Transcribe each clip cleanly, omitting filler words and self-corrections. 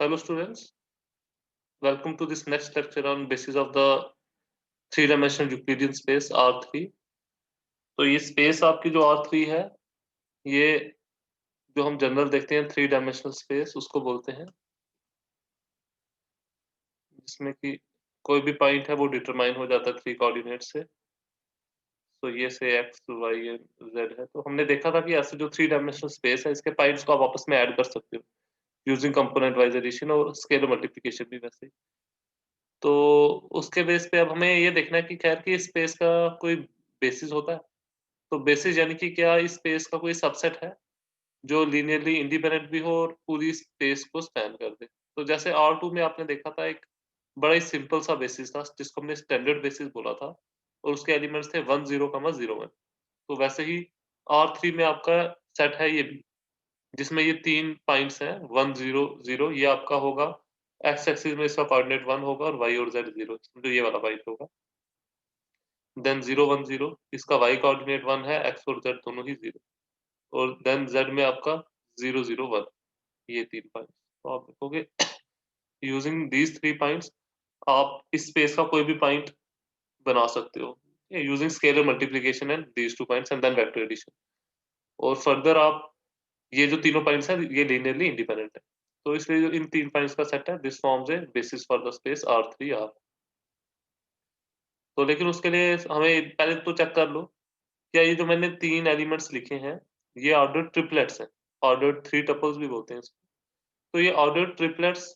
Hello students, welcome to this next lecture on basis of the three-dimensional Euclidean space R3। तो ये space आपकी जो R3 है, ये जो हम जनरल देखते हैं थ्री डायमेंशनल स्पेस उसको बोलते हैं, जिसमें कि कोई भी पॉइंट है वो डिटरमाइन हो जाता है थ्री कोऑर्डिनेट से। तो ये से x, y, z है। तो हमने देखा था कि ऐसे जो थ्री डायमेंशनल स्पेस है इसके पॉइंट्स को आप आपस में ऐड कर सकते हो यूजिंग कंपोनेंट वाइज एडिशन और स्केलर मल्टीप्लिकेशन भी वैसे। तो उसके बेस पे अब हमें ये देखना है कि खैर कि स्पेस का कोई बेसिस होता है। तो बेसिस यानी कि क्या इस स्पेस का कोई सबसेट है जो लीनियरली इंडिपेंडेंट भी हो और पूरी स्पेस को स्पैन कर दे। तो जैसे R2 में आपने देखा था एक बड़ा ही सिंपल सा बेसिस था जिसको हमने स्टैंडर्ड बेसिस बोला था और उसके एलिमेंट्स थे 1 0, 01। तो वैसे ही R3 में आपका सेट है ये भी, जिसमें ये तीन पॉइंट्स हैं 1 0 0। ये आपका होगा एक्स एक्सिस में, इसका कोऑर्डिनेट 1 होगा और y और z 0, जो ये वाला पॉइंट होगा। देन 0 1 0, इसका y कोऑर्डिनेट 1 है, x और z दोनों ही 0। और देन z में आपका 0 0 1, ये तीन पॉइंट्स। तो आप देखोगे यूजिंग दीज थ्री पॉइंट्स आप इस स्पेस का कोई भी पॉइंट बना सकते हो using scalar multiplication and these two points and then vector addition. और फर्दर आप ये जो तीनों पॉइंट्स हैं ये लीनियरली इंडिपेंडेंट है। तो इसलिए जो इन तीन पॉइंट्स का सेट है this forms a basis for the space R3 R। तो लेकिन उसके लिए हमें पहले तो चेक कर लो क्या ये जो मैंने तीन एलिमेंट्स लिखे हैं ये ऑर्डर ट्रिपलेट्स हैं। ऑर्डर थ्री टपल्स भी बोलते हैं इसको। तो ये ऑर्डर ट्रिपलेट्स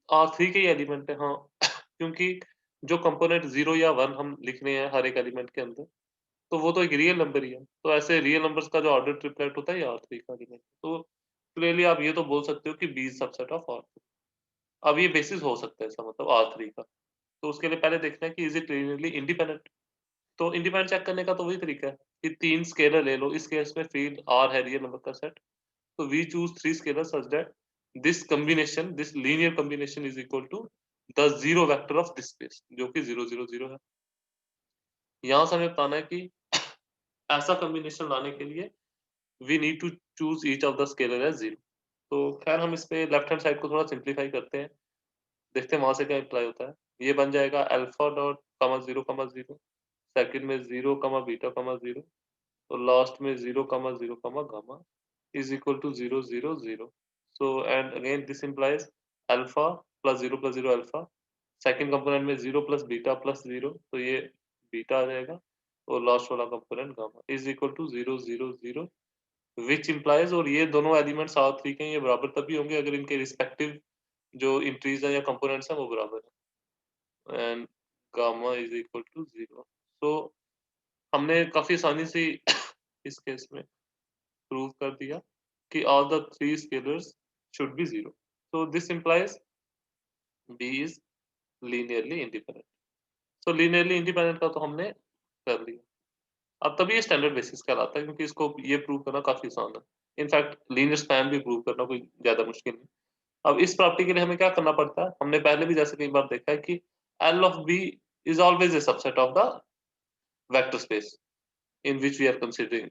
R3 के ही एलिमेंट है, हाँ क्योंकि जो कंपोनेंट 0 या 1 हम लिख रहे हैं हर एक एलिमेंट के अंदर, तो वो तो एक रियल नंबर ही है। तो ऐसे रियल नंबर्स का जो ऑर्डर ट्रिपलेट होता है ये R3 का एलिमेंट। तो क्लियरली आप ये तो बोल सकते हो कि B सबसेट ऑफ R3। अब ये बेसिस हो सकता है इसका मतलब R3 का। तो उसके लिए पहले देखना है कि इज इट लीनियरली इंडिपेंडेंट। तो इंडिपेंडेंट चेक करने का तो वही तरीका है कि तीन स्केलर ले लो। इस केस में फील्ड R है रियल नंबर का सेट। तो we choose three scalar such that this combination, this linear combination is equal to the zero vector of this space, जो कि 0 0 0 है। यहां से हमें बताना है कि ऐसा कॉम्बिनेशन लाने के लिए we need to choose each of the scalar as 0। तो खैर हम इस पे लेफ्ट हैंड साइड को थोड़ा सिंप्लीफाई करते हैं, देखते हैं वहां से क्या अप्लाई होता है। ये बन जाएगा अल्फा डॉट कमा 0 कमा 0, सेकंड में 0 कमा बीटा कमा 0, तो लास्ट में 0 कमा 0 कमा gamma is equal to 0 0 0। So and again this implies alpha plus 0 alpha। Second component में 0 प्लस बीटा प्लस 0, तो ये बीटा आ जाएगा। और लास्ट वाला component gamma is equal to 0 0 0, which implies, और ये दोनों एलिमेंट्स R3 के ये बराबर तभी होंगे अगर इनके रिस्पेक्टिव जो इंट्रीज है या कंपोनेंट्स हैं वो बराबर है। And gamma is equal to 0। तो हमने काफी आसानी से इस केस में प्रूव कर दिया कि all the three scalars should be 0। So this implies B is linearly independent। So linearly independent का तो हमने कर लिया। अब तभी ये स्टैंडर्ड बेसिस कहलाता है क्योंकि इसको ये प्रूव करना काफी आसान है। इनफैक्ट लीनियर स्पैन भी प्रूव करना कोई ज्यादा मुश्किल नहीं। अब इस प्रॉपर्टी के लिए हमें क्या करना पड़ता है, हमने पहले भी जैसे कई बार देखा है कि L of B is always a subset of the vector space in which we are considering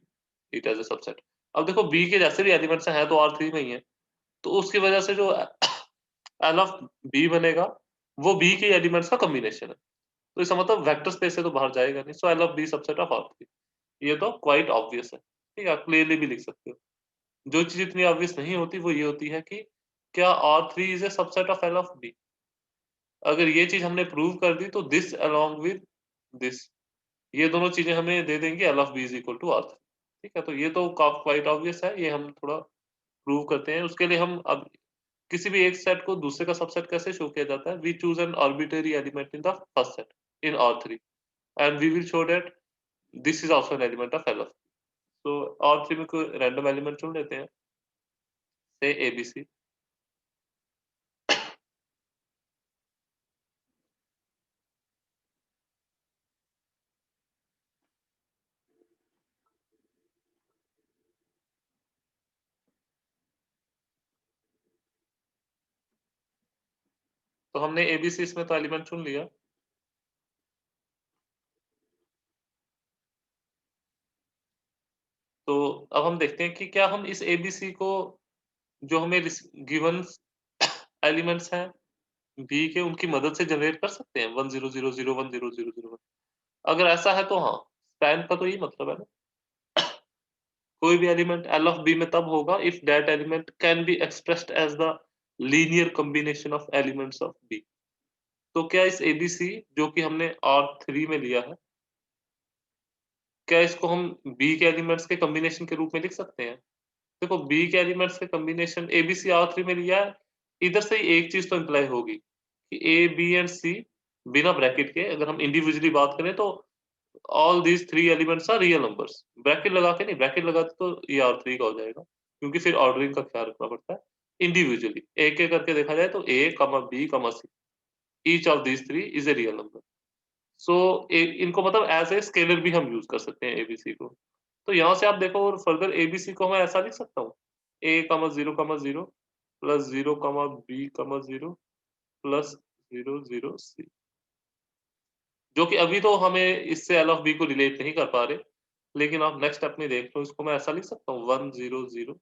it as a subset। अब देखो B के जैसे भी एलिमेंट्स हैं तो R3 में ही है, तो उसकी वजह से जो एल ऑफ बी बनेगा वो बी के एलिमेंट्स का कॉम्बिनेशन है। तो इसका मतलब वेक्टर स्पेस से तो बाहर जाएगा नहीं। So L of B subset of R3। ये तो क्वाइट ऑब्वियस है, ठीक है, आप क्लियरली भी लिख सकते हो। जो चीज इतनी ऑब्वियस नहीं होती वो ये होती है कि क्या R3 is a subset of L of B. अगर ये चीज हमने प्रूव कर दी तो दिस अलोंग विद दिस, ये दोनों चीजें हमें दे देंगी L of B is equal to R3। ठीक है, तो ये तो क्वाइट ऑब्वियस है, ये हम थोड़ा प्रूव करते हैं। उसके लिए हम अब किसी भी एक सेट को दूसरे का सबसेट कैसे शो किया जाता है, we choose an arbitrary element in the first set in R3 and we will show that this is also an element of L of. तो R3 में कोई रैंडम एलिमेंट चुन लेते हैं, से ABC। तो हमने ABC इसमें तो एलिमेंट चुन लिया। तो अब हम देखते हैं कि क्या हम इस ABC को जो हमें गिवन एलिमेंट्स हैं बी के, उनकी मदद से जनरेट कर सकते हैं 1 0 0 0 1 0 0 0 1। अगर ऐसा है तो हाँ, स्पैन का तो यही मतलब है ना। कोई भी एलिमेंट L of B में तब होगा if that element can be expressed as the linear combination of elements of B। तो क्या इस ABC जो कि हमने R3 में लिया है, क्या इसको हम B के एलिमेंट्स के कॉम्बिनेशन के रूप में लिख सकते हैं? देखो B के एलिमेंट्स के कॉम्बिनेशन ABC R3 में लिया है, इधर से ही एक चीज तो इम्प्लाई होगी कि A, B एंड C बिना ब्रैकेट के अगर हम इंडिविजुअली बात करें तो all these 3 elements are real numbers. Bracket लगा के नहीं, ब्रैकेट लगाते तो ये R3 का हो जाएगा, क्योंकि फिर ऑर्डरिंग का ख्याल रखना पड़ता है। इंडिविजुअली एक-एक करके देखा जाए तो A, B, C, each of these 3 is a real number. So इनको मतलब एज ए स्केलर भी हम यूज कर सकते हैं एबीसी को। तो यहाँ से आप देखो और फर्दर एबीसी को मैं ऐसा लिख सकता हूँ A comma zero plus zero comma B comma zero plus zero zero C, जो कि अभी तो हमें इससे एल ऑफ बी को रिलेट नहीं कर पा रहे, लेकिन आप नेक्स्ट स्टेप में देख लो, इसको मैं ऐसा लिख सकता हूँ 1 0 0।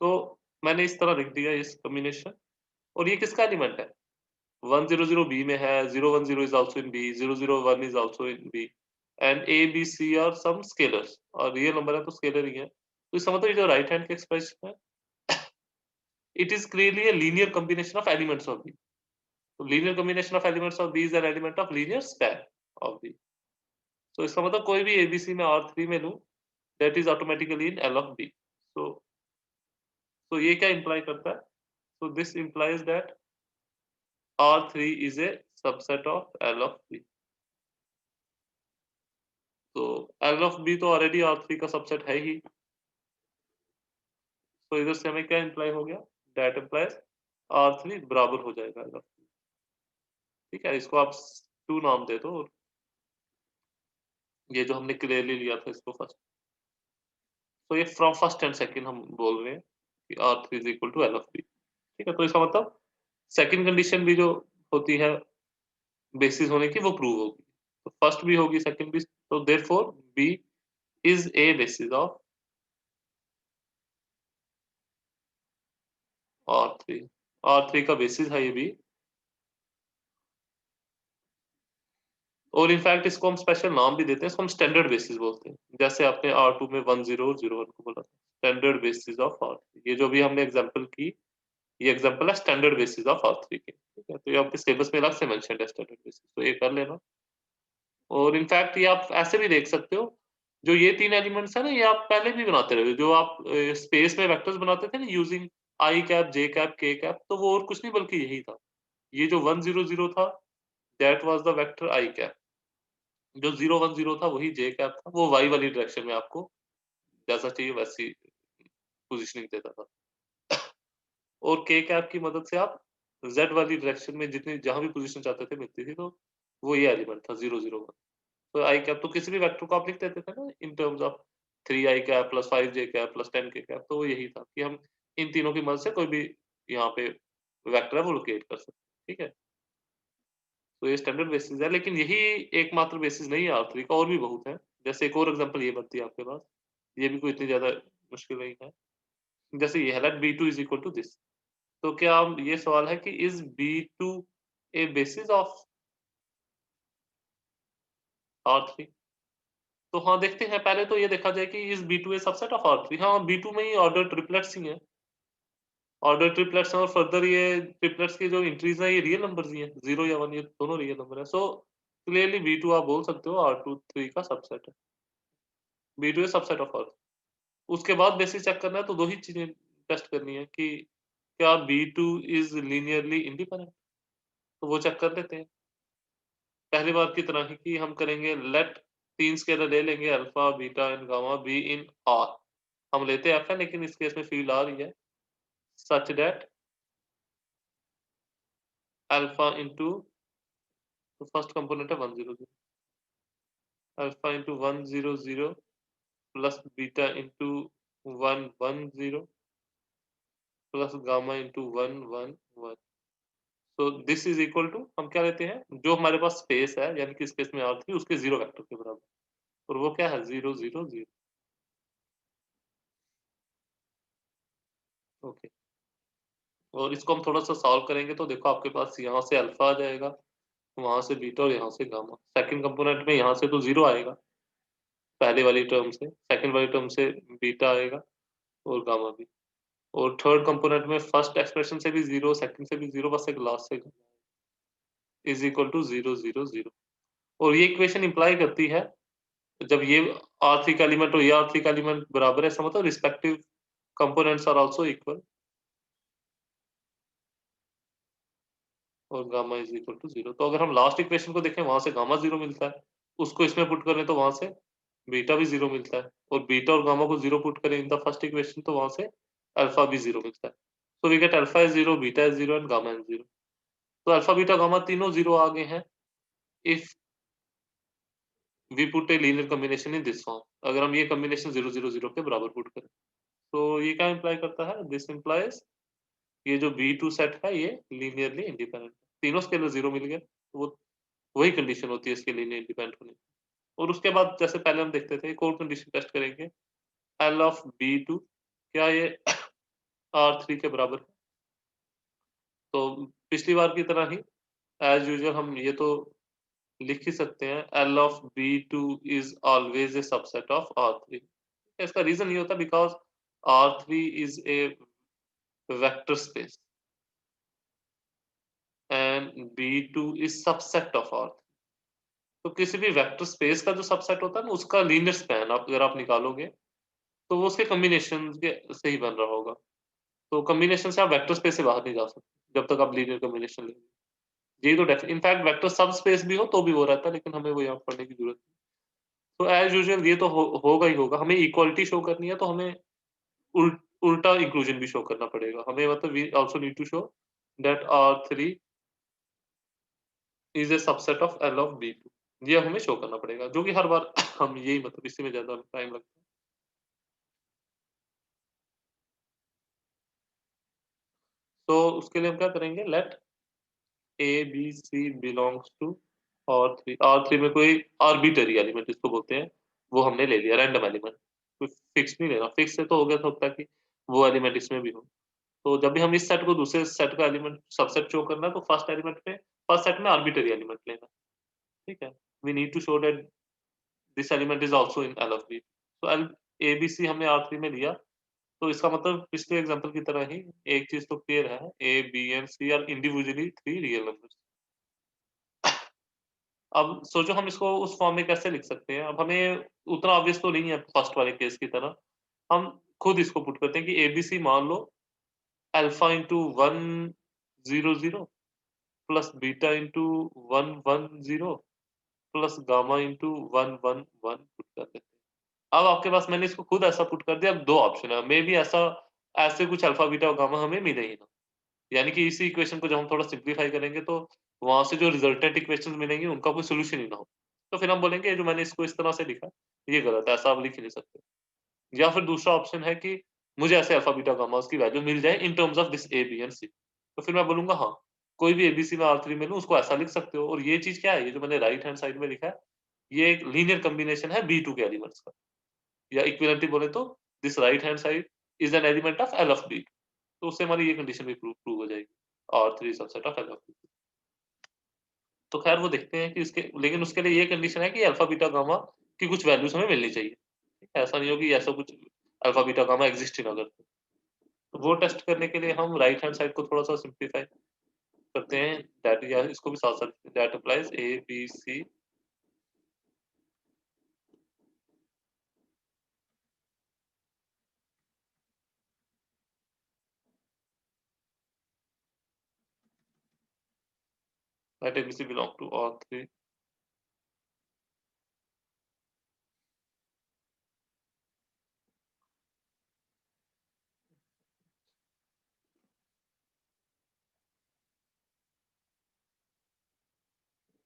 तो मैंने इस तरह लिख दिया इस कॉम्बिनेशन। और ये किसका एलिमेंट है? 100 B में है, 010 is also in B, 001 is also in B, and A, B, C are some scalars और रियल नंबर है तो स्केलर ही है। तो इसका मतलब ये जो राइट हैंड का एक्सप्रेशन है, it is clearly a linear combination of elements of B। तो linear combination of elements of B is an element of linear span of B। तो इसका मतलब कोई भी ABC में R3 में लूं, that is automatically in L of B। so so ये क्या imply करता है? So this implies that R3 is a subset of L of B। तो L of B तो ऑलरेडी R3 का सबसेट है ही, तो इधर से हमें क्या इम्प्लाई हो गया? दैट इम्प्लाइज R3 बराबर हो जाएगा L of B। ठीक है, इसको आप 2 नाम दे दो। ये जो हमने क्लियरली लिया था इसको फर्स्ट, तो ये फ्रॉम फर्स्ट एंड सेकंड हम बोल रहे हैं कि R3 is equal to L of B। ठीक है, तो इसका मतलब सेकंड कंडीशन भी जो होती है बेसिस होने की वो प्रूव होगी, तो फर्स्ट भी होगी सेकंड भी, तो therefore B is a basis of R3। R3 का बेसिस है ये भी। और इनफैक्ट इसको हम स्पेशल नाम भी देते हैं, इसको हम स्टैंडर्ड बेसिस बोलते हैं। जैसे आपने R2 में 1 0 और 0 1 को बोला, स्टैंडर्ड बेसिस ऑफ R3। ये जो भी हमने एग्जांपल की, ये एग्जांपल है स्टैंडर्ड बेसिस ऑफ R3 के। ठीक है, तो ये आपके सिलेबस में अलग से मेंशन्ड है स्टैंडर्ड बेसिस, तो ये कर लेना। और इनफैक्ट ये आप ऐसे भी देख सकते हो, जो ये 3 एलिमेंट्स है ना, ये आप पहले भी बनाते रहे हो। जो आप स्पेस में वेक्टर्स बनाते थे ना using I cap, J cap, के कैप, तो वो और कुछ नहीं बल्कि यही था। ये जो 1 0 0 था, that was the vector I cap. जो 0 1 0 था वही जे कैप था, वो वाई वाली डायरेक्शन में आपको जैसा चाहिए वैसी पोजीशनिंग देता था। और के कैप की मदद से आप जेड वाली डायरेक्शन में जितनी जहां भी पोजीशन चाहते थे मिलती थी, तो वो ये एलिमेंट था 0 0 1। तो आई कैप तो किसी भी वेक्टर को आप लिख देते थे ना इन terms of 3 I cap plus 5 J cap plus 10 के कैप, तो वो यही था कि हम इन तीनों की मदद से कोई भी यहाँ पे वेक्टर है वो लोकेट कर सकते हैं। ठीक है, तो ये स्टैंडर्ड बेसिस है, लेकिन यही एकमात्र बेसिस नहीं है R3 का, और भी बहुत है। जैसे एक और एग्जांपल ये बनती है आपके पास, ये भी कोई इतनी ज्यादा मुश्किल नहीं है। जैसे ये है let B2 is equal to this. तो क्या हम ये सवाल है कि is B2 A basis of R3? तो हाँ, देखते हैं। पहले तो ये देखा जाए कि is B2 A subset of R3? हाँ, B2 में ही ऑर्डर ट्रिपलेट्स ही हैं। ऑर्डर ट्रिपलेट्स हैं और फर्दर ये ट्रिपलेट्स की जो एंट्रीज हैं ये रियल नंबर्स ही हैं, 0 या 1, ये दोनों रियल नंबर है। सो क्लियरली B2 आप बोल सकते हो R2 3 का सबसेट है। B2 is subset of R। उसके बाद बेसिस चेक करना है तो दो ही चीजें टेस्ट करनी है कि क्या B2 इज लीनियरली इंडिपेंडेंट, तो वो चेक कर लेते हैं। पहली बार की तरह ही कि हम करेंगे लेट 3 स्केलर ले लेंगे alpha, beta and gamma be in R। हम लेते हैं F है, लेकिन इस केस में फील्ड R ही है, सच दैट अल्फा इंटू, तो फर्स्ट कंपोनेंट है 1 0 0, alpha into 1 0 0 plus beta into 1 1 0 plus gamma into 1 1 1। तो दिस इज इक्वल टू, हम क्या लेते हैं जो हमारे पास स्पेस है, यानी कि स्पेस में R थी उसके जीरो वेक्टर के बराबर, और वो क्या है 0 0 0। ओके, और इसको हम थोड़ा सा सॉल्व करेंगे तो देखो आपके पास यहाँ से अल्फा आ जाएगा, वहां से बीटा और यहाँ से गामा। सेकंड कंपोनेंट में यहाँ से तो जीरो आएगा पहले वाली टर्म से, सेकंड वाली टर्म से बीटा आएगा और गामा भी, और थर्ड कंपोनेंट में फर्स्ट एक्सप्रेशन से भी जीरो, सेकंड से भी जीरो, बस एक लास्ट से is equal to zero zero zero. और ये इक्वेशन इंप्लाई करती है जब ये R3 का एलिमेंट और ये R3 का एलिमेंट बराबर है, इसका मतलब respective components are also equal, और gamma is equal to zero. तो अगर हम लास्ट इक्वेशन को देखें, वहां से गामा जीरो मिलता है, उसको इसमें पुट करें तो वहां से बीटा भी जीरो मिलता है, और बीटा और गामा को जीरो पुट करें इन द फर्स्ट इक्वेशन तो वहां से अल्फा भी जीरो मिलता है। तो we get alpha is zero, beta is zero and gamma is zero. तो अल्फा बीटा गामा तीनों जीरो आ गए हैं if we put a linear combination in this form. अगर हम ये कॉम्बिनेशन जीरो जीरो जीरो के बराबर पुट करें तो ये क्या इंप्लाई करता है, दिस इंप्लाइज ये जो B2 सेट है ये लीनियरली इंडिपेंडेंट, तीनों स्केलर जीरो मिल गए, तो वो वही कंडीशन होती है इसके लीनियर इंडिपेंडेंट होने की। और उसके बाद जैसे पहले हम देखते थे एक और कंडीशन टेस्ट करेंगे, L ऑफ B2 क्या ये R3 के बराबर है। तो पिछली बार की तरह ही एज यूजुअल हम ये तो लिख ही सकते हैं, L of B2 is always a subset of R3। इसका रीजन ये होता है because R3 is A vector space and B2 is subset of R3। तो किसी भी वेक्टर स्पेस का जो सबसेट होता है ना, उसका लीनियर स्पैन आप अगर आप निकालोगे तो वो उसके कॉम्बिनेशन के से ही बन रहा होगा। तो कॉम्बिनेशन से आप वेक्टर स्पेस से बाहर नहीं जा सकते जब तक आप लीनियर कॉम्बिनेशन लेंगे। यही तो इनफैक्ट वेक्टर सब स्पेस भी हो तो भी वो रहता है, लेकिन हमें वो यहाँ पढ़ने की जरूरत नहीं। तो एज यूजुअल ये तो होगा ही होगा। हमें इक्वालिटी शो करनी है तो हमें उल्टा इंक्लूजन भी शो करना पड़ेगा हमें, मतलब we also need to show that R3 is a subset of L of B2। ये हमें शो करना पड़ेगा, जो कि हर बार हम यही मतलब इसी में ज्यादा टाइम लगता है। तो उसके लिए हम क्या करेंगे, late ABC belongs to R3। R3 में कोई आर्बिटरी एलिमेंट इसको बोलते हैं, वो हमने ले लिया, रैंडम एलिमेंट, कोई फिक्स नहीं लेना। फिक्स से तो हो गया था होता कि वो एलिमेंट इसमें भी हो। तो जब भी हम इस सेट को दूसरे सेट का एलिमेंट सबसेट शो करना है तो फर्स्ट एलिमेंट में फर्स्ट सेट में आर्बिटरी एलिमेंट लेना, ठीक है। We need to show that this element is also in L of B। तो L ABC हमने R3 में लिया, तो इसका मतलब पिछले एग्जांपल की तरह ही एक चीज तो क्लियर है, A B and C are individually three real numbers. अब सोचो हम इसको उस फॉर्म में कैसे लिख सकते हैं। अब हमें उतना ऑब्वियस तो नहीं है फर्स्ट वाले केस की तरह, हम खुद इसको पुट करते हैं कि ABC मान लो alpha into 100 plus beta into 110 plus gamma into 111 put कर देते हैं। अब आपके पास मैंने इसको खुद ऐसा पुट कर दिया। अब दो ऑप्शन है, मे भी ऐसा ऐसे कुछ अल्फा बीटा और गामा हमें मिले ही ना, यानी कि इसी इक्वेशन को जब हम थोड़ा सिंप्लीफाई करेंगे तो वहां से जो रिजल्टेंट इक्वेशंस मिलेंगी उनका कोई सोल्यूशन ही ना हो। तो फिर हम बोलेंगे जो मैंने इसको इस तरह से लिखा ये गलत है, ऐसा आप लिख ही नहीं सकते। या फिर दूसरा ऑप्शन है कि मुझे ऐसे अल्फा बीटा गामा की वैल्यू मिल जाए in terms of this A B and C, तो फिर मैं बोलूंगा हाँ कोई भी एबीसी में R3 में लूं उसको ऐसा लिख सकते हो। और ये चीज क्या है, ये जो मैंने राइट हैंड साइड में लिखा है ये एक लीनियर कॉम्बिनेशन है B2 के एलिमेंट्स का, या इक्विवेलेंटली बोले तो this right hand side is an element of L of B। तो उससे हमारी ये कंडीशन भी प्रूव हो जाएगी, R3 subset of L of B। तो खैर वो देखते हैं कि इसके, लेकिन उसके लिए ये कंडीशन है कि अल्फा बीटा गामा की कुछ वैल्यूज हमें मिलनी चाहिए, ठीक है? ऐसा नहीं हो कि ऐसा कुछ अल्फा बीटा गामा एग्जिस्ट ही ना करते। तो वो टेस्ट करने के लिए हम राइट हैंड साइड को थोड़ा सा सिंप्लीफाई करते हैं, दैट या इसको भी साथ साथ that applies A B C that A B C belong to R3।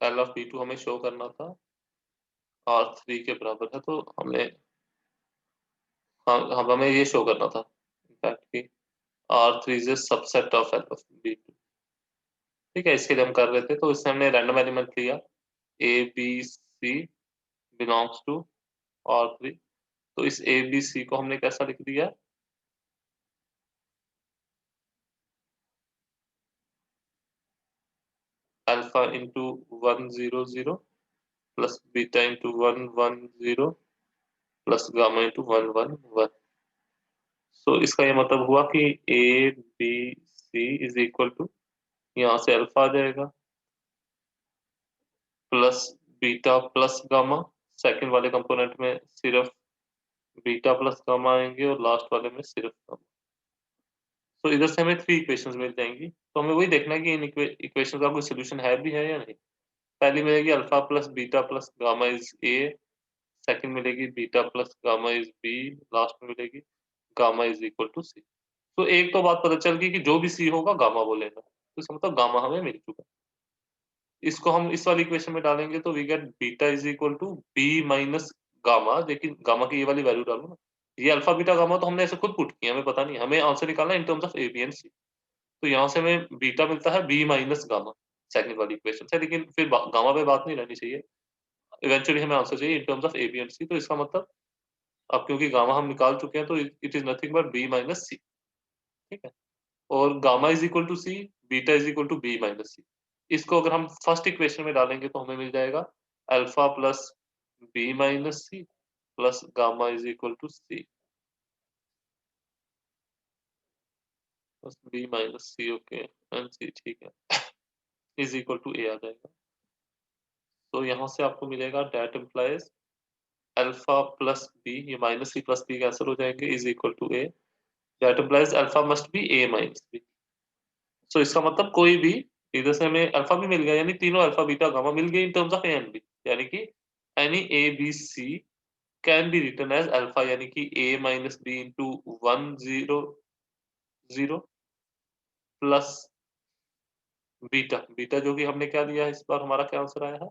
L of B2 हमें शो करना था R3 के बराबर है, तो हमें हाँ हम हमें ये शो करना था इनफैक्ट कि R3 is a subset of L of B2, ठीक है। इसके लिए हम कर रहे थे तो इससे हमने रैंडम एलिमेंट लिया A B C belongs to R3। तो इस ए बी सी को हमने कैसा लिख दिया, alpha into 1 0 0 plus beta into 1 1 0 plus gamma into 1 1 1। So इसका ये मतलब हुआ कि A B C is equal to, यहाँ से अल्फा आ जाएगा plus beta plus gamma, second वाले कंपोनेंट में सिर्फ बीटा प्लस गामा आएंगे और लास्ट वाले में सिर्फ गामा। तो इधर से हमें 3 इक्वेशंस मिल जाएंगी। तो हमें वही देखना है कि इन इक्वेशंस का कोई सोल्यूशन है भी है या नहीं। पहली मिलेगी alpha plus beta plus gamma is A, second मिलेगी beta plus gamma is B, last में मिलेगी gamma is equal to C. तो एक तो बात पता चल गई कि जो भी सी होगा गामा बोलेगा, तो इसका मतलब गामा हमें मिल चुका। इसको हम इस वाली इक्वेशन में डालेंगे तो we get beta is equal to B minus gamma, लेकिन गामा की ये वाली वैल्यू डालो ना। ये अल्फा बीटा गामा तो हमने ऐसे खुद पुट किया, हमें पता नहीं, हमें आंसर निकालना है in terms of A B and C. तो यहाँ से हमें बीटा मिलता है बी माइनस गामा सेकंड वाली इक्वेशन से, लेकिन फिर गामा पे बात नहीं रहनी चाहिए, इवेंचुअली हमें आंसर चाहिए in terms of A B and C. तो इसका मतलब अब क्योंकि गामा हम निकाल चुके हैं तो it is nothing but B minus C. ठीक है, और gamma is equal to C, beta is equal to B minus C. इसको अगर हम फर्स्ट इक्वेशन में डालेंगे तो हमें मिल जाएगा alpha plus B minus C plus gamma is equal to C, बस B minus C, okay and C, ठीक है, इज इक्वल टू ए आ जाएगा। तो यहाँ से आपको मिलेगा that implies alpha plus B, ये minus C plus B cancel हो जाएंगे, is equal to A, that implies alpha must be A minus B. So इसका मतलब कोई भी, इधर से हमें अल्फा भी मिल गया, यानी तीनों अल्फा बीटा गामा मिल गए in terms of A and B, यानी कि any A B C can be written as alpha, यानी कि A minus B into 1 0 0 plus beta, beta जो कि हमने क्या लिया है इस बार, हमारा क्या आंसर आया है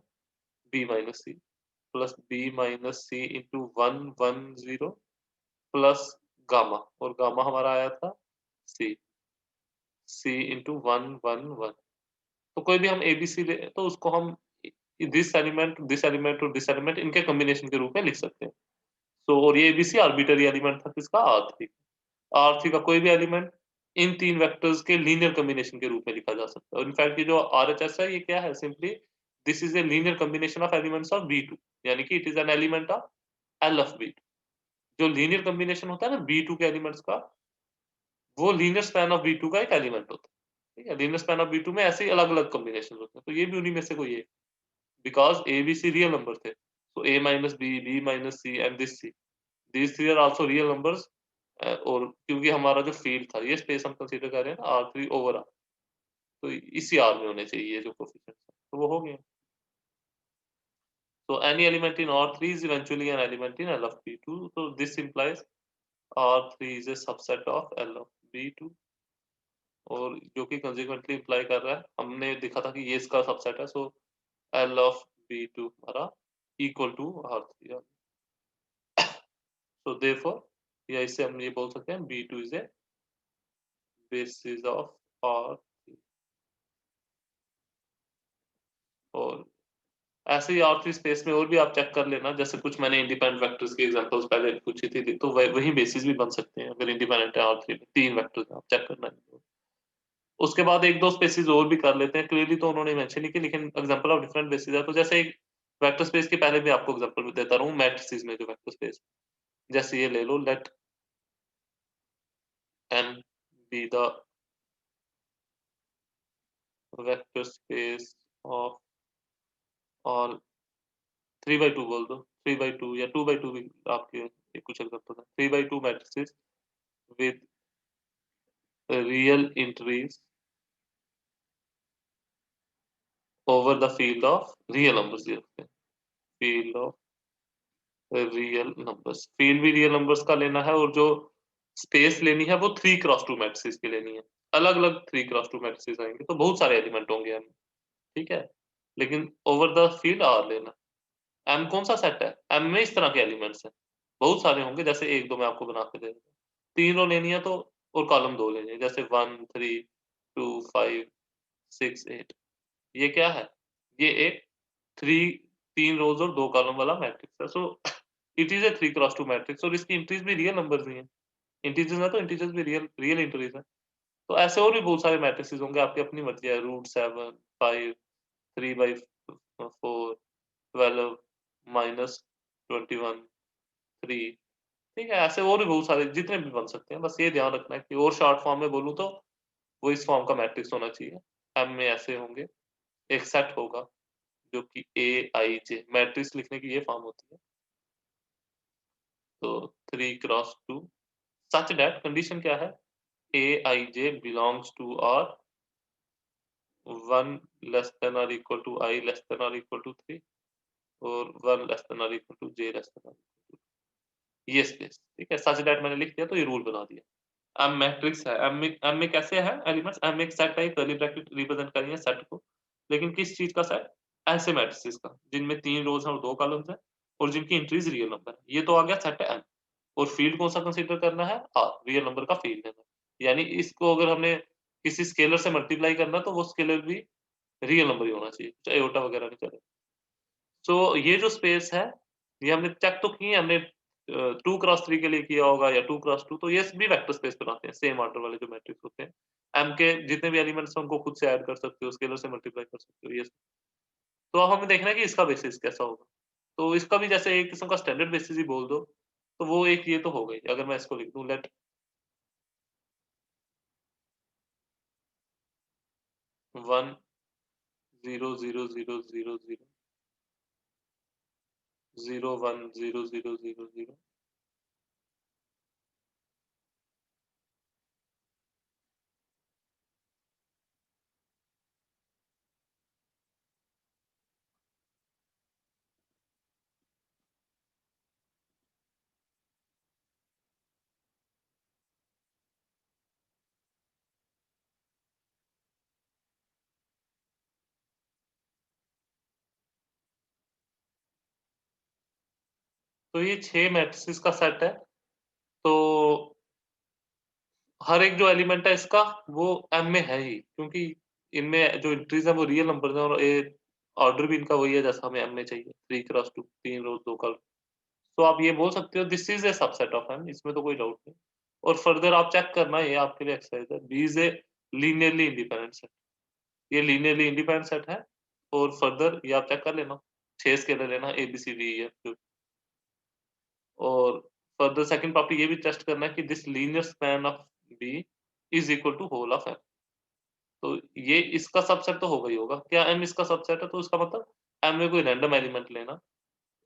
B minus C, plus B minus सी इंटू 1 1 0 प्लस गामा, और गामा हमारा आया था सी, सी इंटू 1 1 1। तो कोई भी हम एबीसी ले तो उसको हम दिस एलिमेंट और दिस एलिमेंट इनके कॉम्बिनेशन के रूप में लिख सकते हैं। तो और ये एबीसी आर्बिटरी एलिमेंट था किसका, R3। R3 का कोई भी एलिमेंट इन तीन वेक्टर्स के लीनियर कॉम्बिनेशन के रूप में लिखा जा सकता है। और इनफैक्ट ये जो RHS है ये क्या है, simply this is a linear combination of elements of B2, यानी कि it is an element of L of B2। जो लीनियर कॉम्बिनेशन होता है ना B2 के एलिमेंट्स का, वो लीनियर स्पैन ऑफ B2 का एक एलिमेंट होता है। ठीक है, लीनियर स्पैन ऑफ B2 में ऐसे ही अलग अलग कॉम्बिनेशन होते हैं, तो ये भी उन्हीं में से कोई है, because A B C real number थे, so a minus b, b minus c and this c, these three are also real numbers। और क्योंकि हमारा जो फील्ड था, ये स्पेस हम कंसीडर कर रहे हैं ना R3 ओवर R, तो इसी R में होने चाहिए ये जो कोफिशिएंट, तो वो हो गया। so any element in R3 is eventually an element in L of B2, so this implies R3 is a subset of L of B2, और जो कि कंसिक्वेंटली इंप्लाई कर रहा है, हमने देखा था कि ये इसका सबसेट है, सो L of B2 हमारा equal to R3। so therefore या इससे हम ये बोल सकते हैं B2 is a basis of R3। और ऐसे ही R3 स्पेस में और भी आप चेक कर लेना, जैसे कुछ मैंने इंडिपेंडेंट वेक्टर्स की एग्जांपल्स पहले पूछी थी, तो वही बेसिस भी बन सकते हैं अगर इंडिपेंडेंट है R3 में, तीन वेक्टर्स आप चेक करना है। उसके बाद एक दो स्पेसिस और भी कर लेते हैं, क्लियरली तो उन्होंने मेंशन नहीं की, लेकिन एग्जांपल ऑफ डिफरेंट बेसिस है। तो जैसे एक वेक्टर स्पेस के पहले भी आपको एग्जांपल देता रहूं मैट्रिसेस में, जो वेक्टर स्पेस, जैसे ये ले लो, late M be the vector space of all 3 by 2 बोल दो, 3 by 2 या 2 by 2 भी आपके ये कुछ एग्जांपल है, 3 by 2 matrices with real entries over the field of real numbers, ये रखते हैं field of real numbers, field भी रियल नंबर्स का लेना है, और जो स्पेस लेनी है वो 3x2 मैट्रिसेस की लेनी है, अलग अलग 3x2 मैट्रिसेस आएंगे, तो बहुत सारे एलिमेंट होंगे एम। ठीक है, लेकिन ओवर द फील्ड आर लेना। एम कौन सा सेट है, एम में इस तरह के एलिमेंट्स हैं, बहुत सारे होंगे, जैसे एक दो मैं आपको बना के दे दूँ, तीन रो लेनी है तो, और कॉलम दो लेनी है, जैसे 1 3 2 5 6 8। ये क्या है, ये एक थ्री, तीन रोज और दो कॉलम वाला मैट्रिक्स है। So it is a 3x2 matrix, और इसकी इंट्रीज भी रियल नंबर्स ही हैं, इंटीजर्स है तो इंटीजर्स भी रियल रियल इंटीजर्स है। तो ऐसे और भी बहुत सारे मैट्रिसेस होंगे, आपकी अपनी मर्जी है, √7 5 3/4, 12, -21, 3, ठीक है? ऐसे और भी बहुत सारे जितने भी बन सकते हैं, बस ये ध्यान रखना है कि और शॉर्ट फॉर्म में बोलूँ तो वो इस फॉर्म का मैट्रिक्स होना चाहिए। एम में ऐसे होंगे, एक सेट होगा जो कि एआईजे मैट्रिक्स लिखने की ये फॉर्म होती है। तो 3 क्रॉस 2 सच दैट कंडीशन क्या है? एआईजे बिलॉन्ग्स टू और 1 less than or equal to I less than or equal to 3 और 1 less than or equal to J less than or equal to ये स्पेस, ठीक है? सच दैट मैंने लिख दिया तो ये रूल बना दिया। एम मैट्रिक्स है, एम में कैसे है एलिमेंट्स? एम एक सेट है, कर्ली ब्रैकेट रिप्रेजेंट करेंगे सेट को। लेकिन किस चीज़ का सेट? ऐसे मैट्रिसेस का, जिनमें 3 रोज़ हैं और 2 कॉलम्स हैं और जिनकी एंट्रीज़ रियल नंबर है। ये तो आ गया सेट एम और फील्ड कौन-सा कंसीडर करना है? आर, रियल नंबर का फील्ड लेना है। यानी इसको अगर हमने किसी स्केलर से मल्टीप्लाई करना है तो वो स्केलर भी रियल नंबर ही होना चाहिए, चाहे आयोटा वगैरह नहीं चलेगा। सो ये जो स्पेस है, ये हमने चेक तो की है हमने 2 क्रॉस 3 के लिए किया होगा या 2 क्रॉस 2 तो ये भी वेक्टर स्पेस बनाते हैं, सेम ऑर्डर वाले जो मैट्रिक्स होते हैं। एम के जितने भी एलिमेंट्स हैं उनको खुद से ऐड कर सकते हो, स्केलर से मल्टीप्लाई कर सकते हो, ये तो अब हमें देखना है कि इसका बेसिस कैसा होगा। तो इसका भी जैसे एक किस्म का स्टैंडर्ड बेसिस ही बोल दो, तो वो एक ये तो हो गई। अगर मैं इसको लिख दूँ लेट 1 0 0 0 0 0 0 1 0 0 0 0 तो ये 6 मैट्रिसेस का सेट है। तो हर एक जो एलिमेंट है इसका वो एम में है ही, क्योंकि इनमें जो एंट्रीज़ है वो रियल नंबर्स हैं और ऑर्डर भी इनका वही है जैसा हमें एम में चाहिए 3 क्रॉस 2 3 रो 2 कॉलम। तो आप ये बोल सकते हो this is a subset of M इसमें तो कोई डाउट नहीं। और फर्दर आप चेक करना ये आपके लिए एक्सरसाइज़ है। B is a linearly independent set. ये लीनियरली इंडिपेंडेंट सेट है और फर्दर ये आप चेक कर लेना। 6 स्केलर लेना A, B, C, D, E, F और फर्दर सेकंड प्रॉपर्टी ये भी टेस्ट करना है कि this linear span of B is equal to whole of M. तो ये इसका सबसेट तो होगा ही होगा। क्या एम इसका सबसेट है? तो इसका मतलब एम में कोई रैंडम एलिमेंट लेना,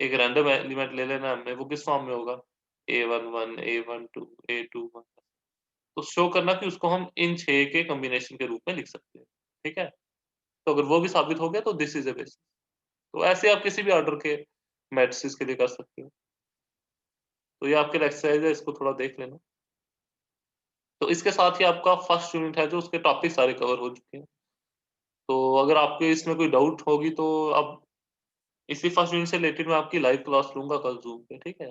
एक रैंडम एलिमेंट ले लेना एम में, वो किस फॉर्म में होगा? A11, A12, A21 तो शो करना कि उसको हम इन 6 के कॉम्बिनेशन के रूप में लिख सकते हैं। ठीक है? तो अगर वो भी साबित हो गया तो दिस इज़ अ बेसिस। तो ऐसे आप किसी भी ऑर्डर के मैट्रिसेस के लिए कर सकते हो। तो ये आपके लिए एक्सरसाइज़ है, इसको थोड़ा देख लेना। तो इसके साथ ही आपका फर्स्ट यूनिट है जो उसके टॉपिक सारे कवर हो चुके हैं। तो अगर आपके इसमें कोई डाउट होगी तो आप इसी फर्स्ट यूनिट से रिलेटेड मैं आपकी लाइव क्लास लूँगा कल ज़ूम पे, ठीक है?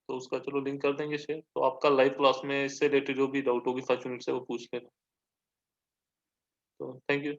तो उसका चलो लिंक कर देंगे शेयर, तो आपका लाइव क्लास में इससे रिलेटेड जो भी डाउट होगी फर्स्ट यूनिट से वो पूछ लेना। तो थैंक यू।